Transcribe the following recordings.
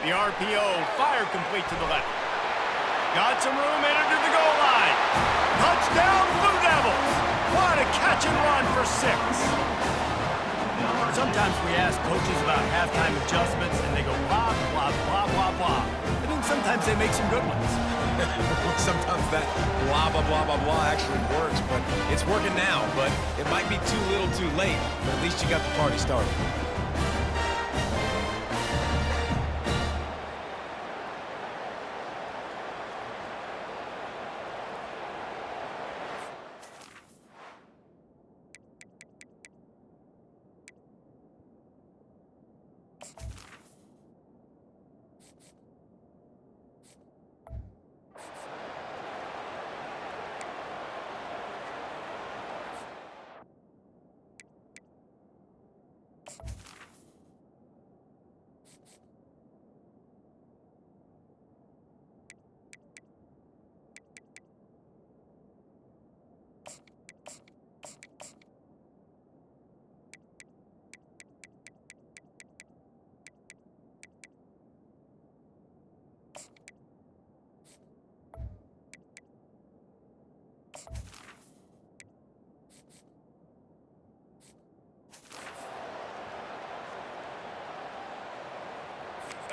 The RPO, fire complete to the left. Got some room, entered to the goal line. Touchdown, Blue Devils! What a catch and run for 6. Sometimes we ask coaches about halftime adjustments, and they go blah, blah, blah, blah, blah. And then sometimes they make some good ones. Sometimes that blah, blah, blah, blah, blah actually works, but it's working now. But it might be too little too late, but at least you got the party started.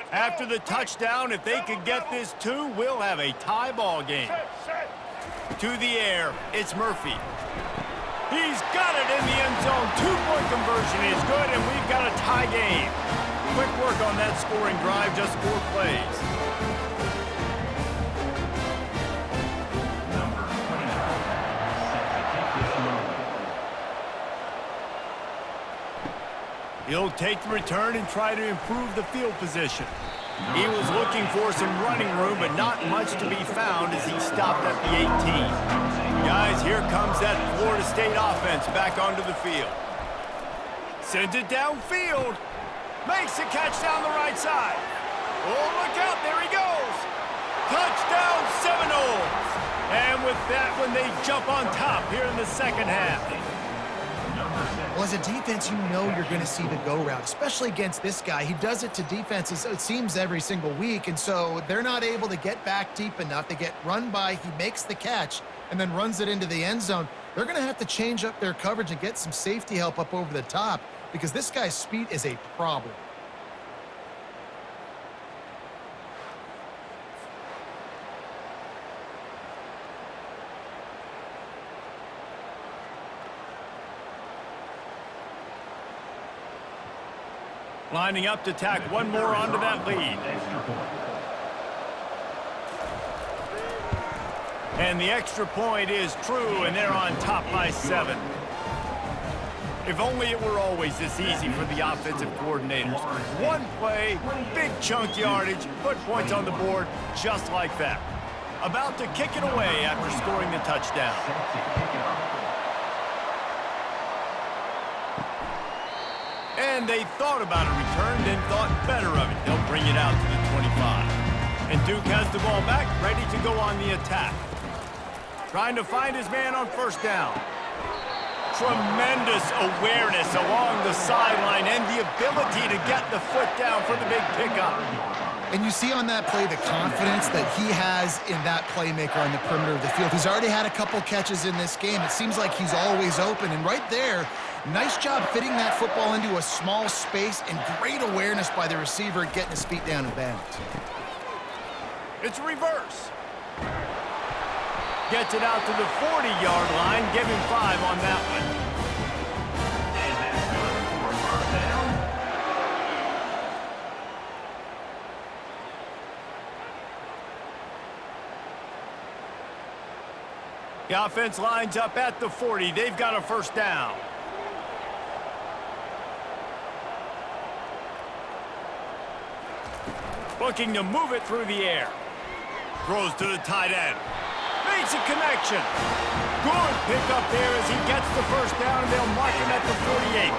After the touchdown, if they could get this 2, we'll have a tie ball game. To the air, it's Murphy. He's got it in the end zone. 2-point conversion is good, and we've got a tie game. Quick work on that scoring drive, just 4 plays. He'll take the return and try to improve the field position. He was looking for some running room, but not much to be found as he stopped at the 18. Guys, here comes that Florida State offense back onto the field. Sends it downfield. Makes the catch down the right side. Oh, look out, there he goes. Touchdown, Seminoles. And with that one, they jump on top here in the second half. Well, as a defense, you know you're going to see the go route, especially against this guy. He does it to defenses, it seems, every single week, and so they're not able to get back deep enough. They get run by, he makes the catch, and then runs it into the end zone. They're going to have to change up their coverage and get some safety help up over the top because this guy's speed is a problem. Lining up to tack one more onto that lead. And the extra point is true, and they're on top by 7. If only it were always this easy for the offensive coordinators. One play, big chunk yardage, put points on the board just like that. About to kick it away after scoring the touchdown. And they thought about a return, then thought better of it. They'll bring it out to the 25. And Duke has the ball back, ready to go on the attack. Trying to find his man on first down. Tremendous awareness along the sideline and the ability to get the foot down for the big pickup. And you see on that play the confidence that he has in that playmaker on the perimeter of the field. He's already had a couple catches in this game. It seems like he's always open. And right there, nice job fitting that football into a small space and great awareness by the receiver getting his feet down in bounds. It's reverse. Gets it out to the 40-yard line. Give him 5 on that one. The offense lines up at the 40. They've got a first down. Looking to move it through the air. Throws to the tight end. Makes a connection. Good pickup there as he gets the first down, and they'll mark him at the 48.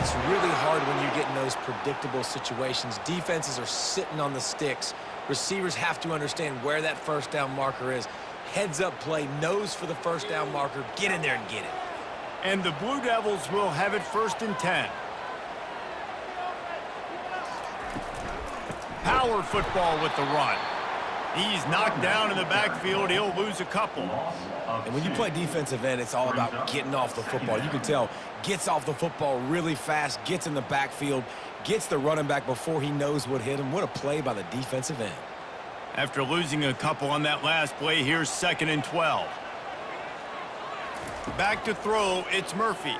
It's really hard when you get in those predictable situations. Defenses are sitting on the sticks. Receivers have to understand where that first down marker is. Heads-up play, nose for the first down marker. Get in there and get it. And the Blue Devils will have it 1st and 10. power football with the run. He's knocked down in the backfield. He'll lose a couple. And when you play defensive end, it's all about getting off the football. You can tell, gets off the football really fast, gets in the backfield, gets the running back before he knows what hit him. What a play by the defensive end. After losing a couple on that last play, here's 2nd and 12. Back to throw, it's Murphy.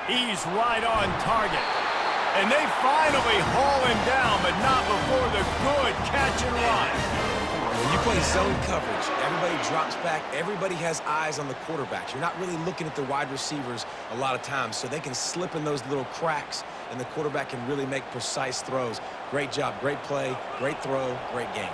He's right on target. And they finally haul him down, but not before the good catch and run. When you play zone coverage, everybody drops back. Everybody has eyes on the quarterbacks. You're not really looking at the wide receivers a lot of times, so they can slip in those little cracks, and the quarterback can really make precise throws. Great job, great play, great throw, great game.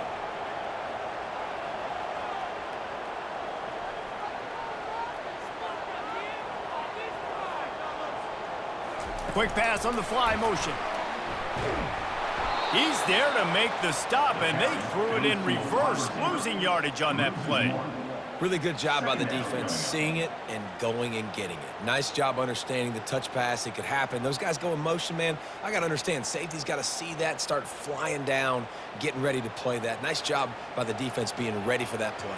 Quick pass on the fly motion. He's there to make the stop, and they threw it in reverse, losing yardage on that play. Really good job by the defense, seeing it and going and getting it. Nice job understanding the touch pass. It could happen. Those guys go in motion, man. I got to understand, safety's got to see that, start flying down, getting ready to play that. Nice job by the defense being ready for that play.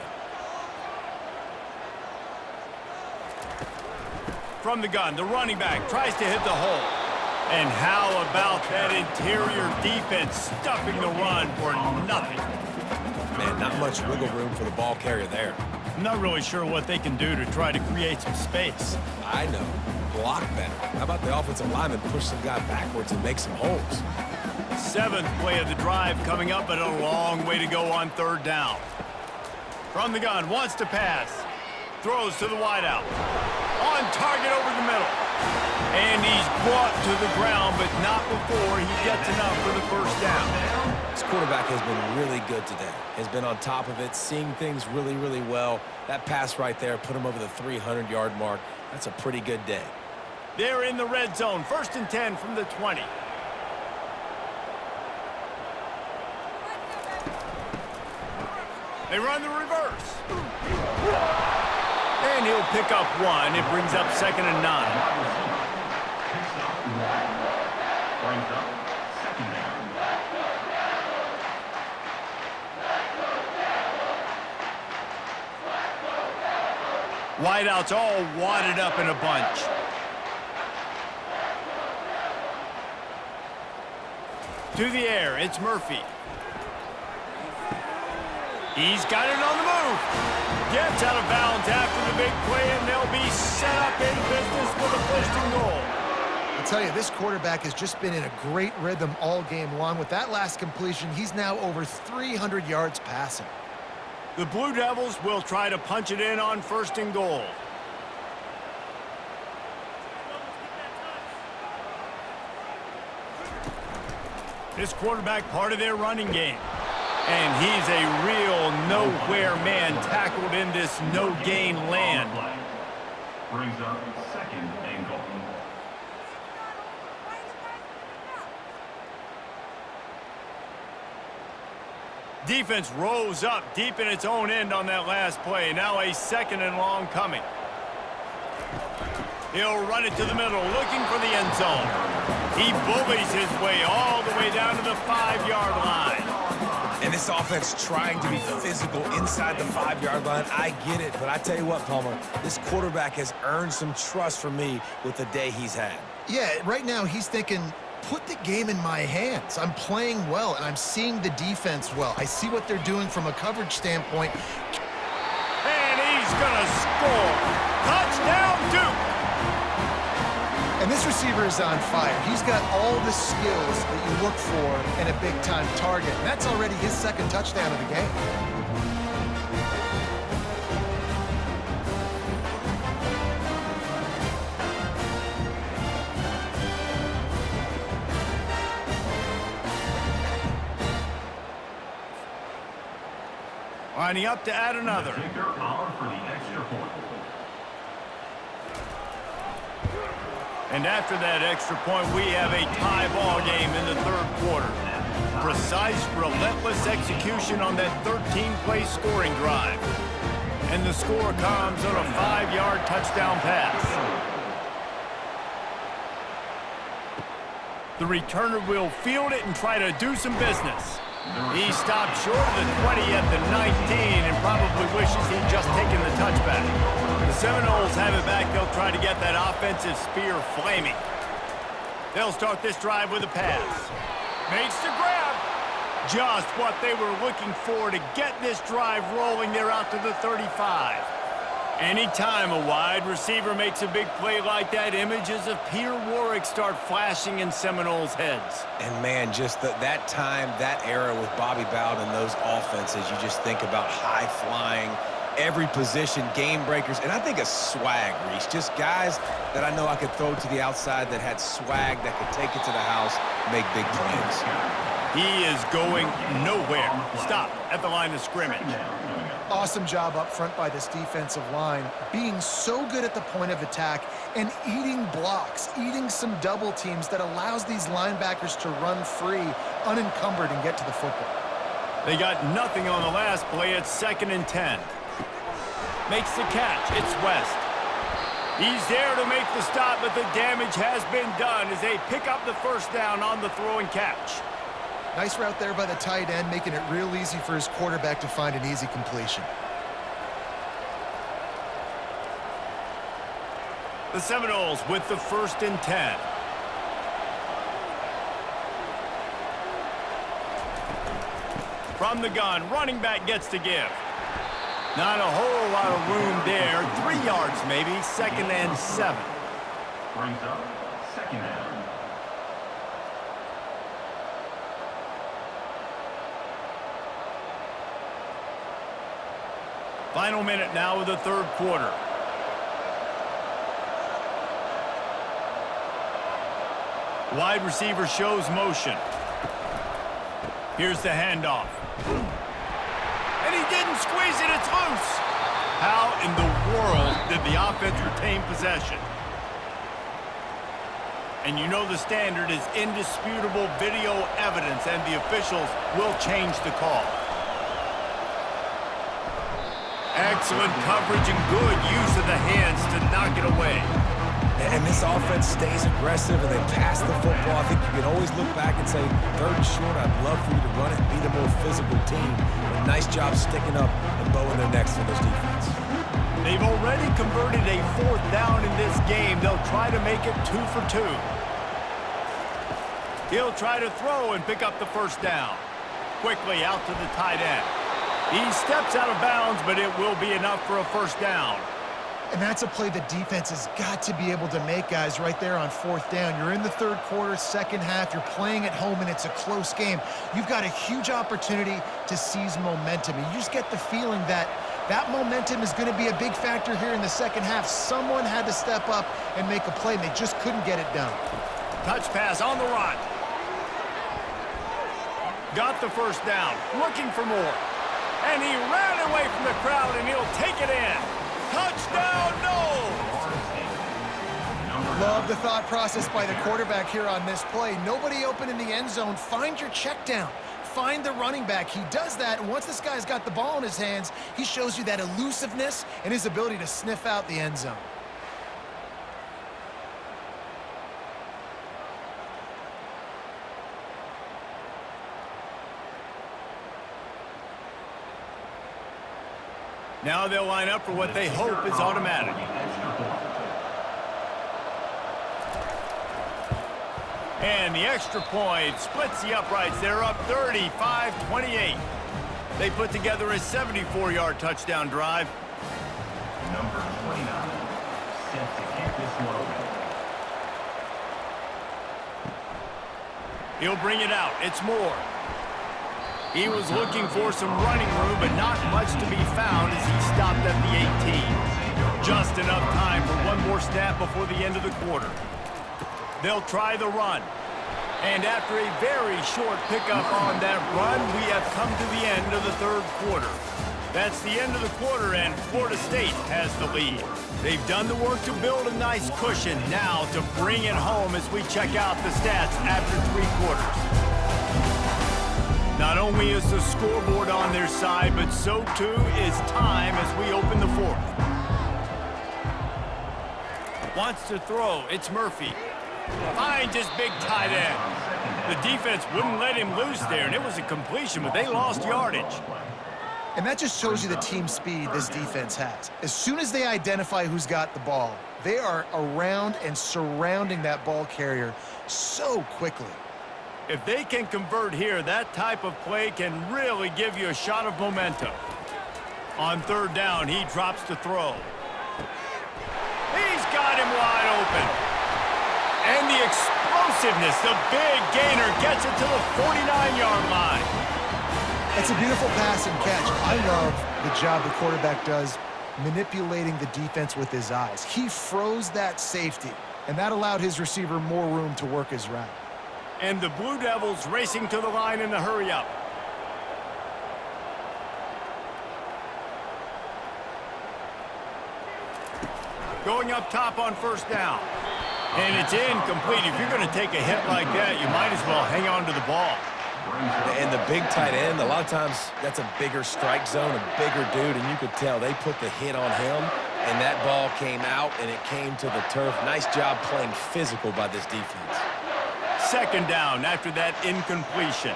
From the gun, the running back tries to hit the hole. And how about that interior defense stuffing the run for nothing? Man, not much wiggle room for the ball carrier there. I'm not really sure what they can do to try to create some space. I know. Block better. How about the offensive lineman push some guy backwards and make some holes? 7th play of the drive coming up, but a long way to go on 3rd down. From the gun, wants to pass. Throws to the wideout. On target over the middle. And he's brought to the ground, but not before he gets enough for the 1st down. This quarterback has been really good today. Has been on top of it, seeing things really, really well. That pass right there put him over the 300-yard mark. That's a pretty good day. They're in the red zone. 1st and 10 from the 20. They run the reverse. And he'll pick up 1. It brings up 2nd and 9. Wideouts all wadded up in a bunch. To the air, it's Murphy. He's got it on the move. Gets out of bounds after the big play, and they'll be set up in business with a 1st and goal. I'll tell you, this quarterback has just been in a great rhythm all game long. With that last completion, he's now over 300 yards passing. The Blue Devils will try to punch it in on 1st and goal. This quarterback part of their running game. And he's a real nowhere man tackled in this no-gain land. Brings up 2nd and goal. Defense rose up deep in its own end on that last play. Now a 2nd and long coming. He'll run it to the middle, looking for the end zone. He bullies his way all the way down to the 5-yard line. And this offense trying to be physical inside the 5-yard line. I get it, but I tell you what, Palmer, this quarterback has earned some trust from me with the day he's had. Yeah, right now he's thinking, put the game in my hands. I'm playing well, and I'm seeing the defense well. I see what they're doing from a coverage standpoint. And he's going to score. Touchdown, Duke. And this receiver is on fire. He's got all the skills that you look for in a big-time target. And that's already his 2nd touchdown of the game. Lining up to add another. Kicker out for the extra point. And after that extra point, we have a tie ball game in the 3rd quarter. Precise, relentless execution on that 13-play scoring drive. And the score comes on a 5-yard touchdown pass. The returner will field it and try to do some business. He stopped short of the 20 at the 19 and probably wishes he'd just taken the touchback. The Seminoles have it back. They'll try to get that offensive spear flaming. They'll start this drive with a pass. Makes the grab. Just what they were looking for to get this drive rolling. They're out to the 35. Anytime a wide receiver makes a big play like that, images of Peter Warrick start flashing in Seminoles' heads. And, man, just that time, that era with Bobby Bowden and those offenses, you just think about high-flying, every position, game breakers, and I think a swag, Reese. Just guys that I know I could throw to the outside that had swag that could take it to the house, make big plays. He is going nowhere. Stop at the line of scrimmage. Awesome job up front by this defensive line, being so good at the point of attack and eating blocks, eating some double teams that allows these linebackers to run free, unencumbered, and get to the football. They got nothing on the last play. It's 2nd and 10. Makes the catch. It's West. He's there to make the stop, but the damage has been done as they pick up the first down on the throw and catch. Nice route there by the tight end, making it real easy for his quarterback to find an easy completion. The Seminoles with the 1st and 10. From the gun, running back gets to give. Not a whole lot of room there. 3 yards maybe, 2nd and 7. Brings up 2nd down. Final minute now of the 3rd quarter. Wide receiver shows motion. Here's the handoff. And he didn't squeeze it, it's loose. How in the world did the offense retain possession? And you know the standard is indisputable video evidence, and the officials will change the call. Excellent coverage and good use of the hands to knock it away. And this offense stays aggressive and they pass the football. I think you can always look back and say, 3rd and short, I'd love for you to run it and be the more physical team. But nice job sticking up and bowing their necks for this defense. They've already converted a 4th down in this game. They'll try to make it 2 for 2. He'll try to throw and pick up the 1st down. Quickly out to the tight end. He steps out of bounds, but it will be enough for a 1st down. And that's a play the defense has got to be able to make, guys, right there on 4th down. You're in the 3rd quarter, 2nd half. You're playing at home, and it's a close game. You've got a huge opportunity to seize momentum. And you just get the feeling that that momentum is going to be a big factor here in the 2nd half. Someone had to step up and make a play, and they just couldn't get it done. Touch pass on the run. Got the 1st down, looking for more. And he ran away from the crowd, and he'll take it in. Touchdown, Noles! Love the thought process by the quarterback here on this play. Nobody open in the end zone. Find your check down. Find the running back. He does that, and once this guy's got the ball in his hands, he shows you that elusiveness and his ability to sniff out the end zone. Now they'll line up for what they hope is automatic. And the extra point splits the uprights. They're up 35-28. They put together a 74-yard touchdown drive. Number 29, set to kick this one away. He'll bring it out. It's Moore. He was looking for some running room, but not much to be found as he stopped at the 18. Just enough time for one more snap before the end of the quarter. They'll try the run. And after a very short pickup on that run, we have come to the end of the 3rd quarter. That's the end of the quarter, and Florida State has the lead. They've done the work to build a nice cushion. Now to bring it home as we check out the stats after 3 quarters. Not only is the scoreboard on their side, but so too is time as we open the 4th. Wants to throw. It's Murphy. Finds his big tight end. The defense wouldn't let him loose there, and it was a completion, but they lost yardage. And that just shows you the team speed this defense has. As soon as they identify who's got the ball, they are around and surrounding that ball carrier so quickly. If they can convert here, that type of play can really give you a shot of momentum. On third down, he drops to throw. He's got him wide open. And the explosiveness, the big gainer gets it to the 49-yard line. It's a beautiful pass and catch. I love the job the quarterback does manipulating the defense with his eyes. He froze that safety, and that allowed his receiver more room to work his route. And the Blue Devils racing to the line in a hurry-up. Going up top on first down. And it's incomplete. If you're going to take a hit like that, you might as well hang on to the ball. And the big tight end, a lot of times that's a bigger strike zone, a bigger dude, and you could tell they put the hit on him, and that ball came out, and it came to the turf. Nice job playing physical by this defense. Second down after that incompletion.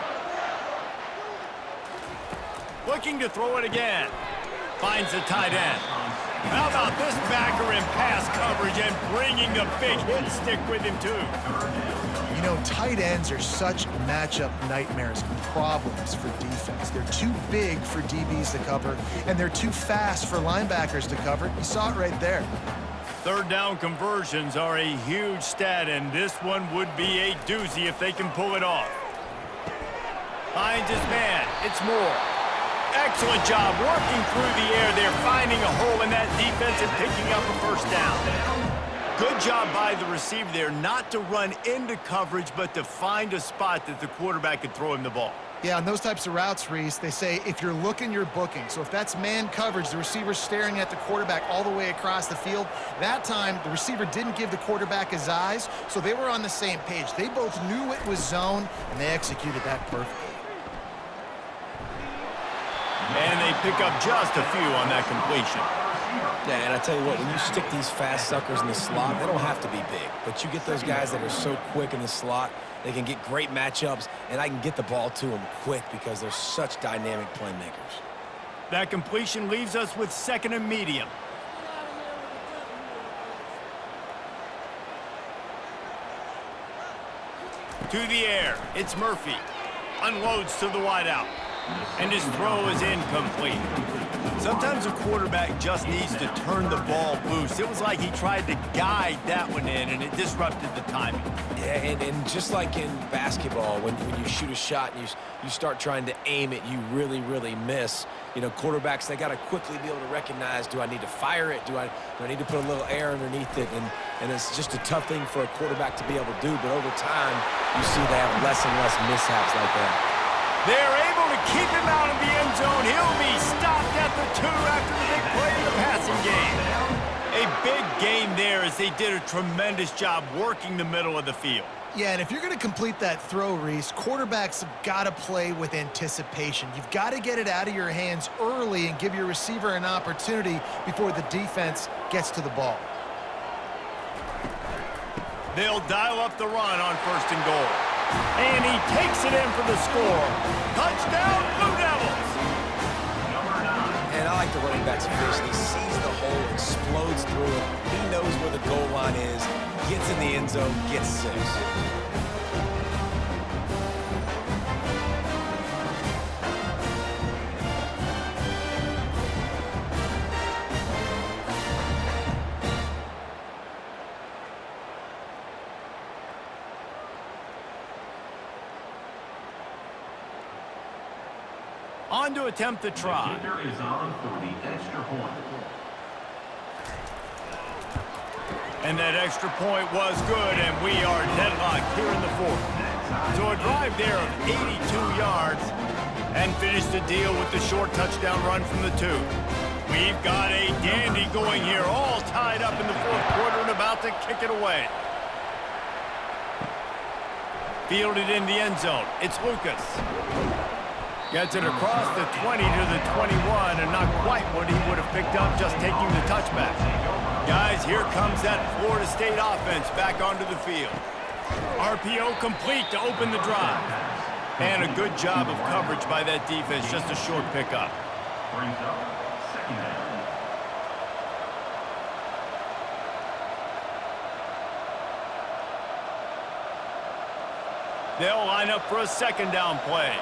Looking to throw it again. Finds the tight end. How about this backer in pass coverage and bringing the big hit stick with him, too? You know, tight ends are such matchup nightmares and problems for defense. They're too big for DBs to cover, and they're too fast for linebackers to cover. You saw it right there. Third down conversions are a huge stat, and this one would be a doozy if they can pull it off. Finds his man. It's Moore. Excellent job working through the air there, finding a hole in that defense and picking up a first down. Good job by the receiver there not to run into coverage, but to find a spot that the quarterback could throw him the ball. Yeah, on those types of routes, Reese, they say if you're looking, you're booking. So if that's man coverage, the receiver's staring at the quarterback all the way across the field. That time, the receiver didn't give the quarterback his eyes, so they were on the same page. They both knew it was zone, and they executed that perfectly. And they pick up just a few on that completion. Yeah, and I tell you what, when you stick these fast suckers in the slot, they don't have to be big. But you get those guys that are so quick in the slot, they can get great matchups, and I can get the ball to them quick because they're such dynamic playmakers. That completion leaves us with second and medium. To the air, it's Murphy. Unloads to the wideout. And his throw is incomplete. Sometimes a quarterback just needs to turn the ball loose. It was like he tried to guide that one in, and it disrupted the timing. Yeah, and just like in basketball, when you shoot a shot and you start trying to aim it, you really, really miss. You know, quarterbacks, they got to quickly be able to recognize, do I need to fire it? Do I need to put a little air underneath it? And it's just a tough thing for a quarterback to be able to do. But over time, you see they have less and less mishaps like that. They're able to keep him out of the end zone. He'll be stopped at the 2 after the big play in the passing game. A big gain there as they did a tremendous job working the middle of the field. Yeah, and if you're going to complete that throw, Reese, quarterbacks have got to play with anticipation. You've got to get it out of your hands early and give your receiver an opportunity before the defense gets to the ball. They'll dial up the run on first and goal. And he takes it in for the score. Touchdown, Blue Devils! And I like the running back's vision. He sees the hole, explodes through it. He knows where the goal line is, gets in the end zone, gets 6. On to attempt the try. The kicker is on for the extra point. And that extra point was good, and we are deadlocked here in the fourth. So a drive there of 82 yards and finished the deal with the short touchdown run from the 2. We've got a dandy going here, all tied up in the fourth quarter and about to kick it away. Fielded in the end zone. It's Lucas. Gets it across the 20 to the 21, and not quite what he would have picked up just taking the touchback. Guys, here comes that Florida State offense back onto the field. RPO complete to open the drive. And a good job of coverage by that defense, just a short pickup. Brings up second down. They'll line up for a second down play.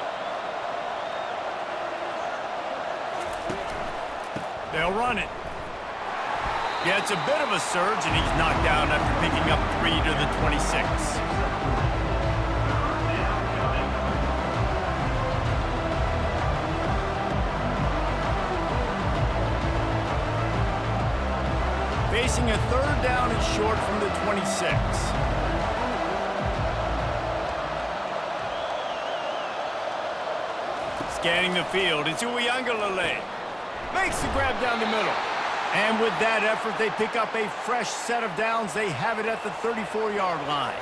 They'll run it. Yeah, it's a bit of a surge, and he's knocked down after picking up 3 to the 26. Facing a third down and short from the 26. Scanning the field, it's Uiagalelei. Makes the grab down the middle. And with that effort, they pick up a fresh set of downs. They have it at the 34-yard line.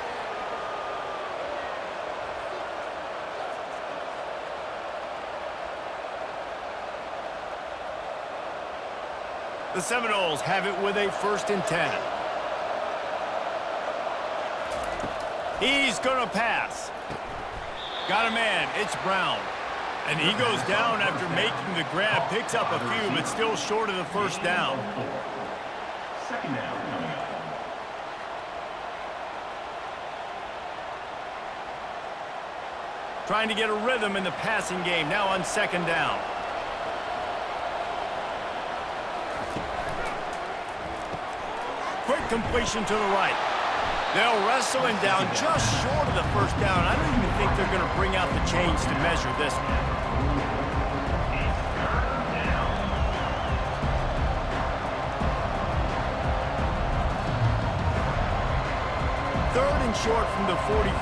The Seminoles have it with a 1st and 10. He's going to pass. Got a man. It's Brown. And he goes down after making the grab, picks up a few, but still short of the first down. Second down coming up. Trying to get a rhythm in the passing game, now on second down. Quick completion to the right. They'll wrestle him down just short of the first down. I don't even think they're going to bring out the chains to measure this one. Third and short from the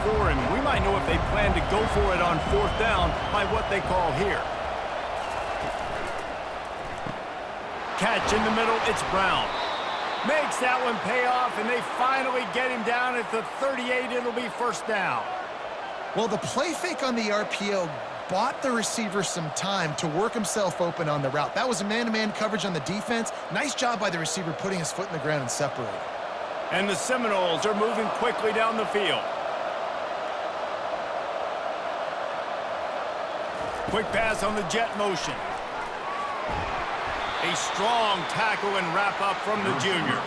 44, and we might know if they plan to go for it on 4th down by what they call here. Catch in the middle, it's Brown. Makes that one pay off, and they finally get him down at the 38. It'll be first down. Well, the play fake on the RPO bought the receiver some time to work himself open on the route. That was a man-to-man coverage on the defense. Nice job by the receiver putting his foot in the ground and separating. And the Seminoles are moving quickly down the field. Quick pass on the jet motion. A strong tackle and wrap up from the junior.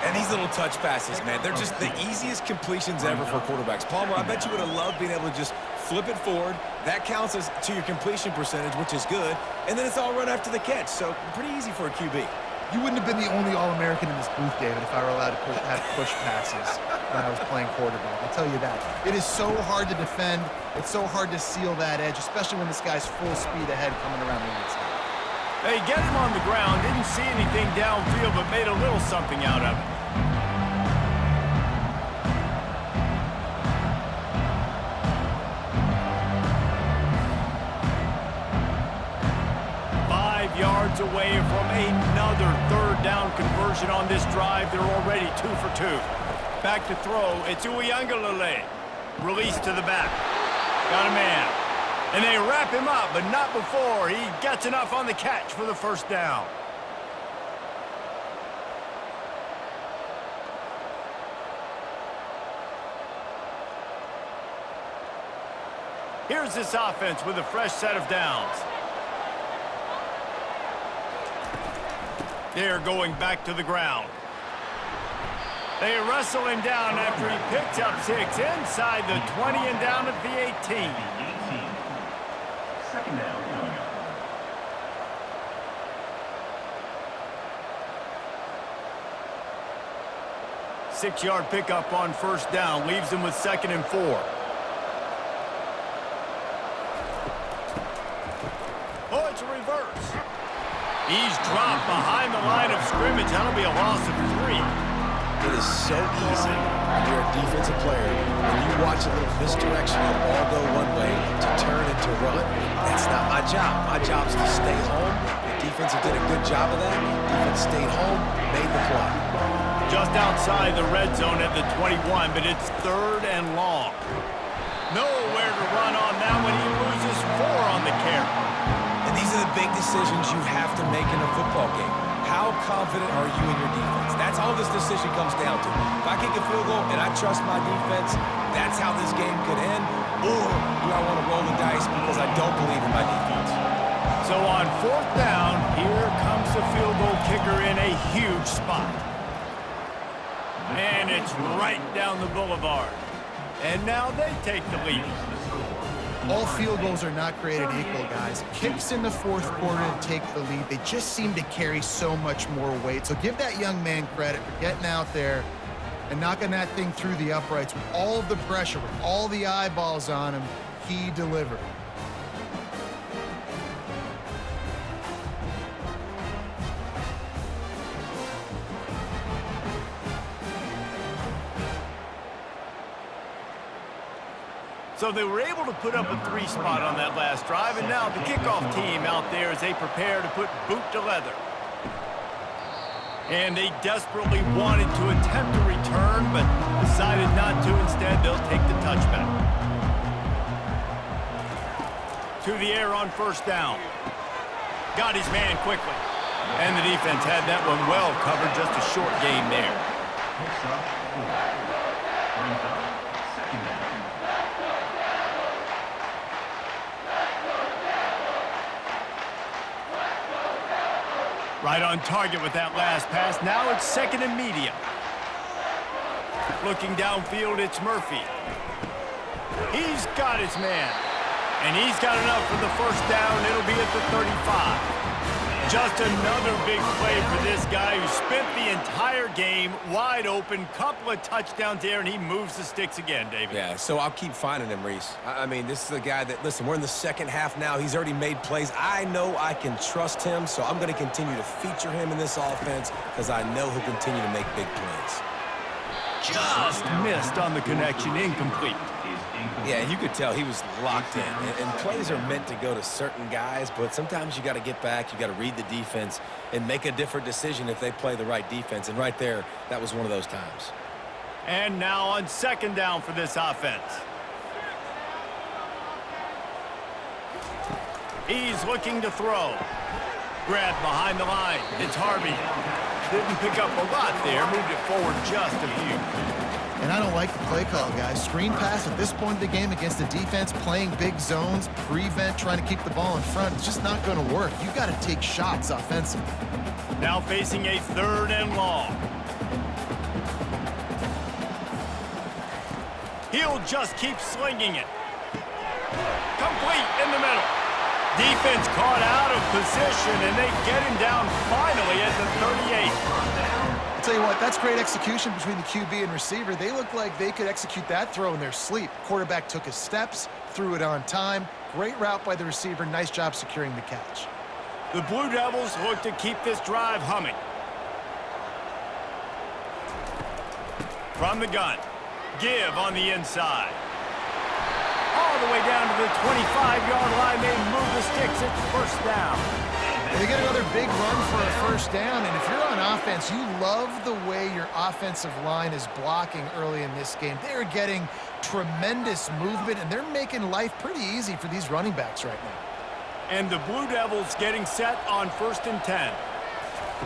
And these little touch passes, man, they're just the easiest completions ever for quarterbacks. Palmer, I bet you would have loved being able to just flip it forward. That counts as to your completion percentage, which is good. And then it's all run after the catch, so pretty easy for a QB. You wouldn't have been the only All-American in this booth, David, if I were allowed to have push passes when I was playing quarterback. I'll tell you that. It is so hard to defend. It's so hard to seal that edge, especially when this guy's full speed ahead coming around the outside. They get him on the ground, didn't see anything downfield, but made a little something out of it. Yards away from another third down conversion on this drive. They're already 2 for 2. Back to throw. It's Uiagalelei. Release to the back. Got a man. And they wrap him up, but not before he gets enough on the catch for the first down. Here's this offense with a fresh set of downs. They're going back to the ground. They wrestle him down after he picks up 6 inside the 20 and down at the 18. Second down coming up. Six-yard pickup on first down leaves him with 2nd and 4. Oh, it's a reverse. He's dropped behind the line of scrimmage. That'll be a loss of 3. It is so easy when you're a defensive player, when you watch a little misdirection of the ball go one way to turn and to run. That's not my job. My job is to stay home. The defense did a good job of that. Defense stayed home, made the play. Just outside the red zone at the 21, but it's 3rd and long. Nowhere to run on that one. He loses 4 on the carry. And these are the big decisions you have to make in a football game. How confident are you in your defense? That's all this decision comes down to. If I kick a field goal and I trust my defense, that's how this game could end? Or do I want to roll the dice because I don't believe in my defense? So on 4th down, here comes the field goal kicker in a huge spot. And it's right down the boulevard. And now they take the lead. All field goals are not created equal, guys. Kicks in the 4th quarter to take the lead. They just seem to carry so much more weight. So give that young man credit for getting out there and knocking that thing through the uprights with all of the pressure, with all the eyeballs on him. He delivered. So they were able to put up a 3 spot on that last drive, and now the kickoff team out there as they prepare to put boot to leather. And they desperately wanted to attempt a return, but decided not to. Instead, they'll take the touchback. To the air on 1st down. Got his man quickly. And the defense had that one well covered, just a short game there. Picks up 4. Brings up 2nd down. Right on target with that last pass. Now it's 2nd and medium. Looking downfield, it's Murphy. He's got his man. And he's got enough for the 1st down. It'll be at the 35. Just another big play for this guy who spent the entire game wide open. Couple of touchdowns there, and he moves the sticks again, David. Yeah, so I'll keep finding him, Reese. I mean, this is a guy that, listen, we're in the 2nd half now. He's already made plays. I know I can trust him, so I'm going to continue to feature him in this offense because I know he'll continue to make big plays. Just missed on the connection, incomplete. Yeah, you could tell he was locked in. And plays are meant to go to certain guys, but sometimes you got to get back, you got to read the defense, and make a different decision if they play the right defense. And right there, that was one of those times. And now on 2nd down for this offense. He's looking to throw. Grabbed behind the line. It's Harvey. Didn't pick up a lot there. Moved it forward just a few. And I don't like the play call, guys. Screen pass at this point of the game against the defense, playing big zones, prevent, trying to keep the ball in front. It's just not going to work. You got to take shots offensively. Now facing a 3rd and long. He'll just keep slinging it. Complete in the middle. Defense caught out of position, and they get him down finally at the 38. I'll tell you what, that's great execution between the QB and receiver. They look like they could execute that throw in their sleep. Quarterback took his steps, threw it on time. Great route by the receiver. Nice job securing the catch. The Blue Devils look to keep this drive humming. From the gun. Give on the inside. All the way down to the 25-yard line. They move the sticks. It's 1st down. They get another big run for a 1st down, and if you're on offense, you love the way your offensive line is blocking early in this game. They're getting tremendous movement, and they're making life pretty easy for these running backs right now. And the Blue Devils getting set on 1st and 10.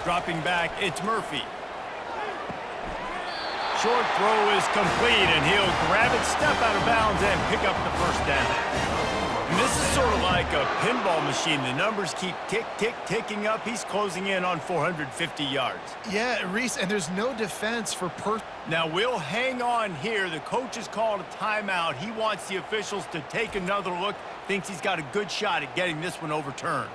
Dropping back, it's Murphy. Short throw is complete, and he'll grab it, step out of bounds, and pick up the 1st down. And this is sort of like a pinball machine. The numbers keep ticking up. He's closing in on 450 yards. Yeah, Reese, and there's no defense for Now, we'll hang on here. The coach has called a timeout. He wants the officials to take another look. Thinks he's got a good shot at getting this one overturned.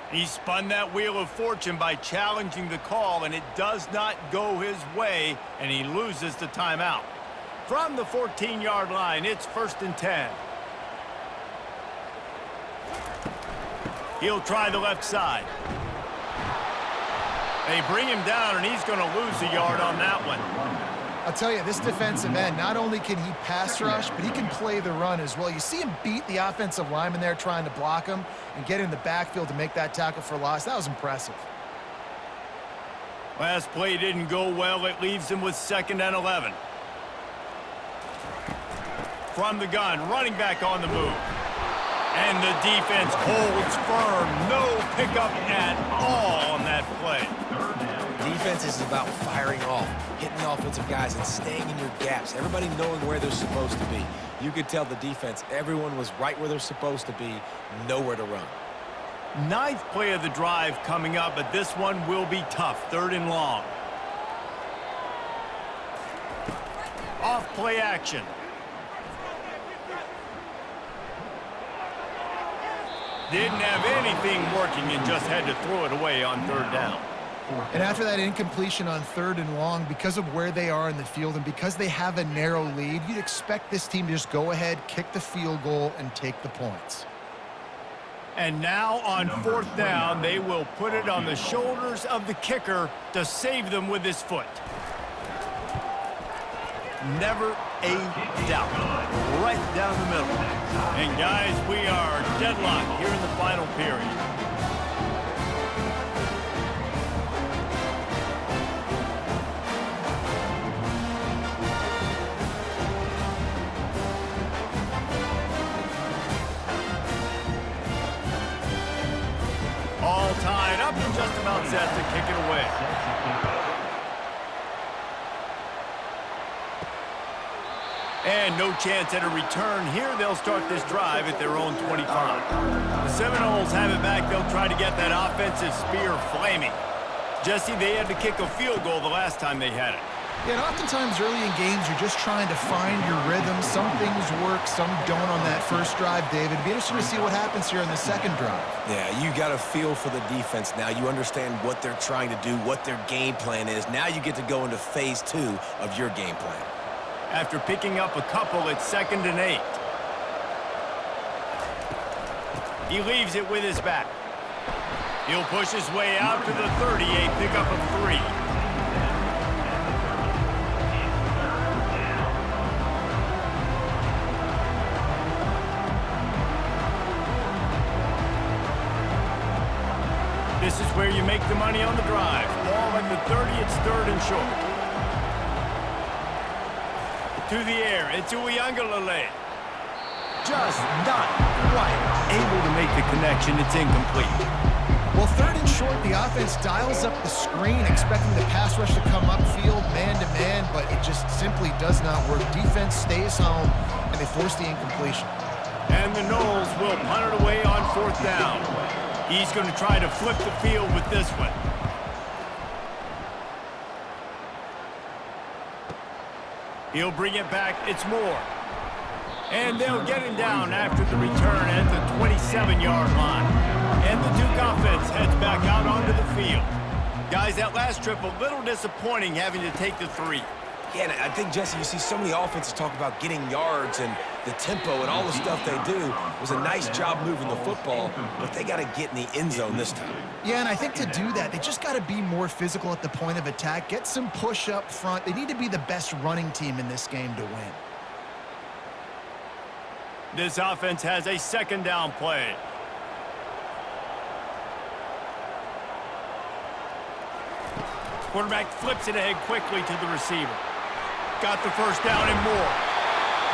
He spun that wheel of fortune by challenging the call, and it does not go his way, and he loses the timeout. From the 14-yard line, it's 1st and 10. He'll try the left side. They bring him down, and he's going to lose a yard on that one. I'll tell you, this defensive end, not only can he pass rush, but he can play the run as well. You see him beat the offensive lineman there trying to block him and get in the backfield to make that tackle for loss. That was impressive. Last play didn't go well. It leaves him with 2nd and 11. From the gun, running back on the move. And the defense holds firm. No pickup at all on that play. Defense is about firing off, hitting offensive guys, and staying in your gaps. Everybody knowing where they're supposed to be. You could tell the defense, everyone was right where they're supposed to be, nowhere to run. Ninth play of the drive coming up, but this one will be tough. 3rd and long. Off play action. Didn't have anything working and just had to throw it away on 3rd down. And after that incompletion on 3rd and long, because of where they are in the field and because they have a narrow lead, you'd expect this team to just go ahead, kick the field goal, and take the points. And now on 4th down, they will put it on the shoulders of the kicker to save them with his foot. Never a doubt. Right down the middle. And guys, we are deadlocked here in the final period. All tied up and just about set to kick it away. And no chance at a return here. They'll start this drive at their own 25. The Seminoles have it back. They'll try to get that offensive spear flaming. Jesse, they had to kick a field goal the last time they had it. Yeah, and oftentimes early in games, you're just trying to find your rhythm. Some things work, some don't on that first drive, David. It'd be interesting to see what happens here in the second drive. Yeah, you got a feel for the defense now. You understand what they're trying to do, what their game plan is. Now you get to go into phase 2 of your game plan. After picking up a couple, it's 2nd and 8. He leaves it with his back. He'll push his way out to the 38, pickup of 3. This is where you make the money on the drive. Ball at the 30, it's 3rd and short. To the air, it's Uiagalelei. Just not quite able to make the connection. It's incomplete. Well, 3rd and short, the offense dials up the screen, expecting the pass rush to come upfield man-to-man, but it just simply does not work. Defense stays home, and they force the incompletion. And the Noles will punt it away on 4th down. He's going to try to flip the field with this one. He'll bring it back. It's Moore. And they'll get him down after the return at the 27-yard line. And the Duke offense heads back out onto the field. Guys, that last trip, a little disappointing having to take the 3. Yeah, and I think, Jesse, you see so many offenses talk about getting yards and the tempo and all the stuff they do. It was a nice job moving the football, but they got to get in the end zone this time. Yeah, and I think to do that, they just got to be more physical at the point of attack, get some push up front. They need to be the best running team in this game to win. This offense has a 2nd down play. Quarterback flips it ahead quickly to the receiver. Got the 1st down and more.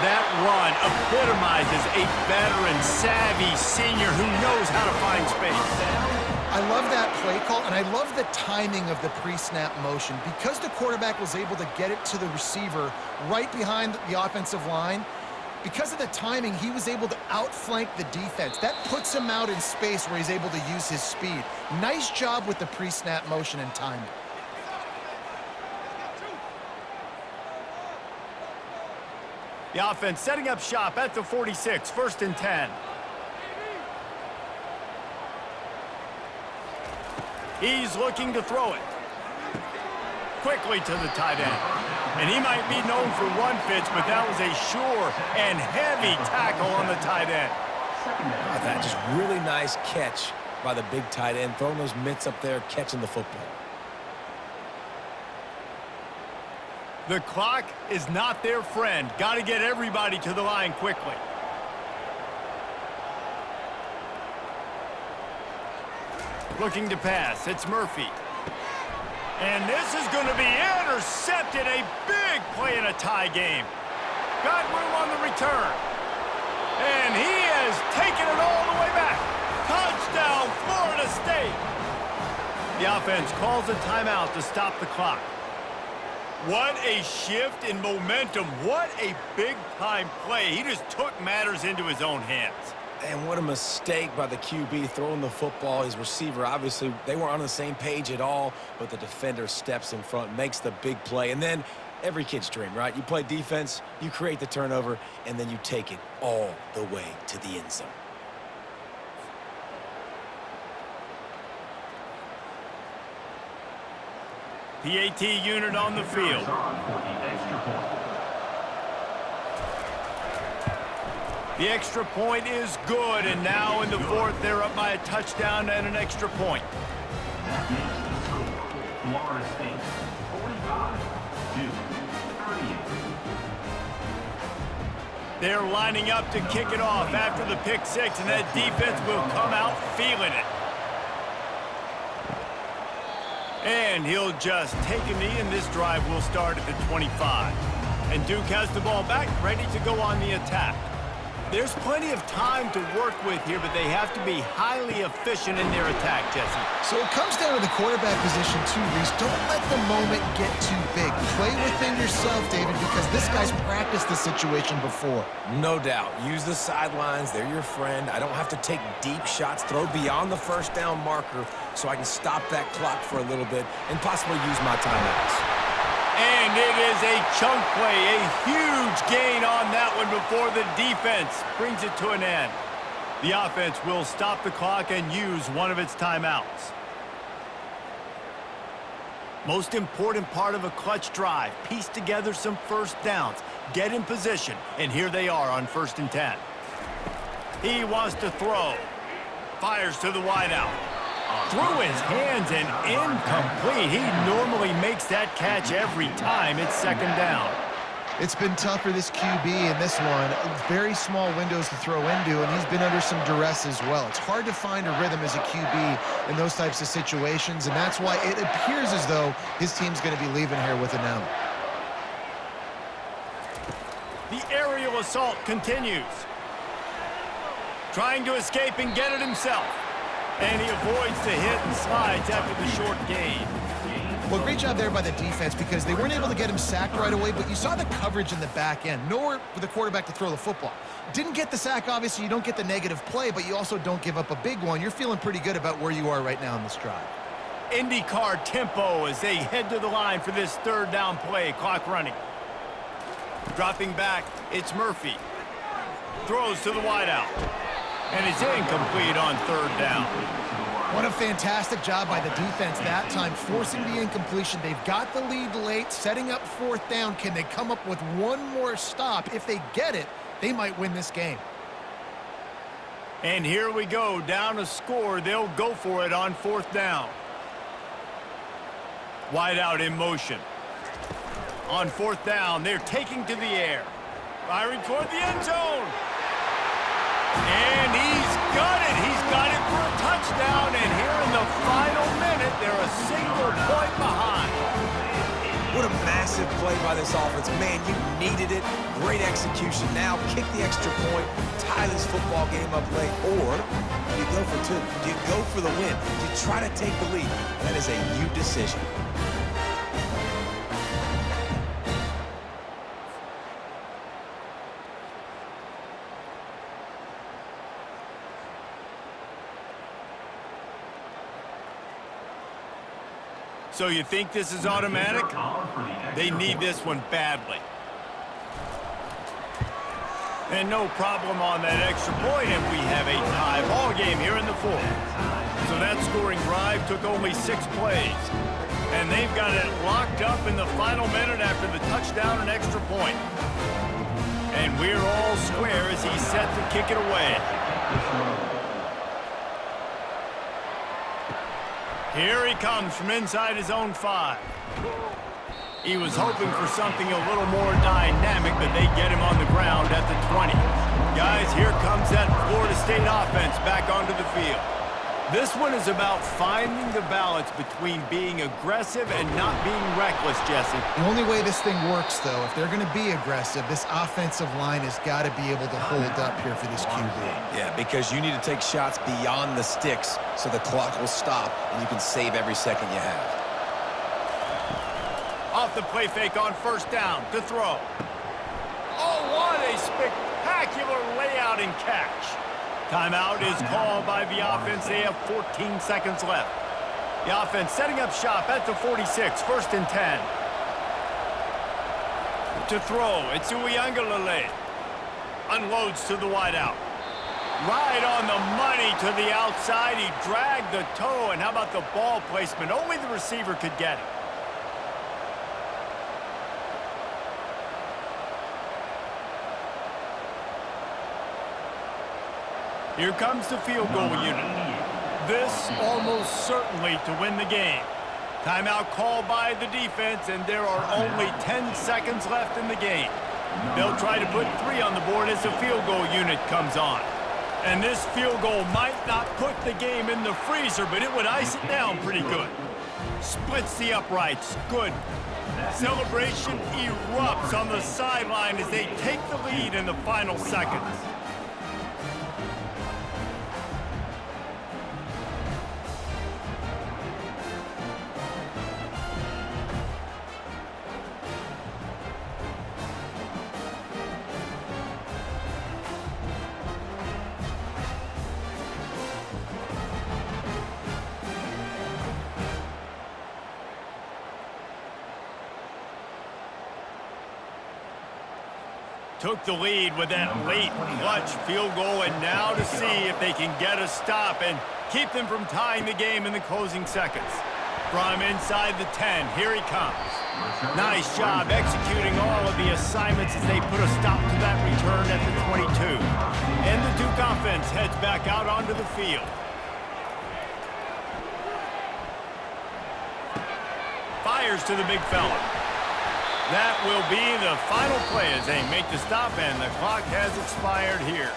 That run epitomizes a veteran, savvy senior who knows how to find space. I love that play call, and I love the timing of the pre-snap motion. Because the quarterback was able to get it to the receiver right behind the offensive line, because of the timing, he was able to outflank the defense. That puts him out in space where he's able to use his speed. Nice job with the pre-snap motion and timing. The offense setting up shop at the 46, 1st and 10. He's looking to throw it. Quickly to the tight end. And he might be known for one pitch, but that was a sure and heavy tackle on the tight end. That just really nice catch by the big tight end, throwing those mitts up there, catching the football. The clock is not their friend. Got to get everybody to the line quickly. Looking to pass. It's Murphy. And this is going to be intercepted. A big play in a tie game. Got room on the return. And he Hernandez taking it all the way back. Touchdown, Florida State. The offense calls a timeout to stop the clock. What a shift in momentum. What a big-time play. He just took matters into his own hands. And what a mistake by the QB throwing the football. His receiver, obviously, they weren't on the same page at all, but the defender steps in front, makes the big play. And then every kid's dream, right? You play defense, you create the turnover, and then you take it all the way to the end zone. PAT unit on the field. The extra point is good, and now in the fourth, they're up by a touchdown and an extra point. That makes the score Florida State 45-38. They're lining up to kick it off after the pick six, and that defense will come out feeling it. And he'll just take a knee, and this drive will start at the 25. And Duke has the ball back, ready to go on the attack. There's plenty of time to work with here, but they have to be highly efficient in their attack, Jesse. So it comes down to the quarterback position too, Reese. Don't let the moment get too big. Play within yourself, David, because this guy's practiced the situation before. No doubt. Use the sidelines. They're your friend. I don't have to take deep shots, throw beyond the first down marker so I can stop that clock for a little bit and possibly use my timeouts. And it is a chunk play, a huge gain on that one before the defense brings it to an end. The offense will stop the clock and use one of its timeouts. Most important part of a clutch drive, piece together some first downs, get in position, and here they are on 1st and 10. He wants to throw, fires to the wideout. Through his hands and incomplete. He normally makes that catch every time it's 2nd down. It's been tough for this QB in this one. Very small windows to throw into, and he's been under some duress as well. It's hard to find a rhythm as a QB in those types of situations, and that's why it appears as though his team's going to be leaving here with an out. The aerial assault continues. Trying to escape and get it himself. And he avoids the hit and slides after the short gain. Well, great job there by the defense because they weren't able to get him sacked right away, but you saw the coverage in the back end. Nowhere for the quarterback to throw the football. Didn't get the sack, obviously. You don't get the negative play, but you also don't give up a big one. You're feeling pretty good about where you are right now in this drive. IndyCar tempo as they head to the line for this 3rd down play. Clock running. Dropping back, it's Murphy. Throws to the wideout. And it's incomplete on 3rd down. What a fantastic job by the defense that time, forcing the incompletion. They've got the lead late, setting up 4th down. Can they come up with one more stop? If they get it, they might win this game. And here we go, down a score. They'll go for it on 4th down. Wide out in motion. On 4th down, they're taking to the air. Firing toward the end zone. And he's got it. He's got it for a touchdown. And here in the final minute, they're a single point behind. What a massive play by this offense. Man, you needed it. Great execution. Now kick the extra point, tie this football game up late, or you go for 2. You go for the win. You try to take the lead. That is a you decision. So you think this is automatic? They need this one badly. And no problem on that extra point, and we have a tie ball game here in the 4th. So that scoring drive took only 6 plays. And they've got it locked up in the final minute after the touchdown and extra point. And we're all square as he's set to kick it away. Here he comes from inside his own 5. He was hoping for something a little more dynamic, but they get him on the ground at the 20. Guys, here comes that Florida State offense back onto the field. This one is about finding the balance between being aggressive and not being reckless, Jesse. The only way this thing works, though, if they're going to be aggressive, this offensive line has got to be able to hold up here for this QB. Yeah, because you need to take shots beyond the sticks so the clock will stop and you can save every second you have. Off the play fake on first down to throw. Oh, what a spectacular layout and catch. Timeout is called by the offense. They have 14 seconds left. The offense setting up shop at the 46, first and 10. To throw, it's Uiagalelei. Unloads to the wideout. Right on the money to the outside. He dragged the toe, and how about the ball placement? Only the receiver could get it. Here comes the field goal unit. This almost certainly to win the game. Timeout called by the defense, and there are only 10 seconds left in the game. They'll try to put 3 on the board as the field goal unit comes on. And this field goal might not put the game in the freezer, but it would ice it down pretty good. Splits the uprights. Good. Celebration erupts on the sideline as they take the lead in the final seconds. Took the lead with that late clutch field goal, and now to see if they can get a stop and keep them from tying the game in the closing seconds. From inside the 10, here he comes. Nice job executing all of the assignments as they put a stop to that return at the 22. And the Duke offense heads back out onto the field. Fires to the big fella. That will be the final play as they make the stop, and the clock has expired here.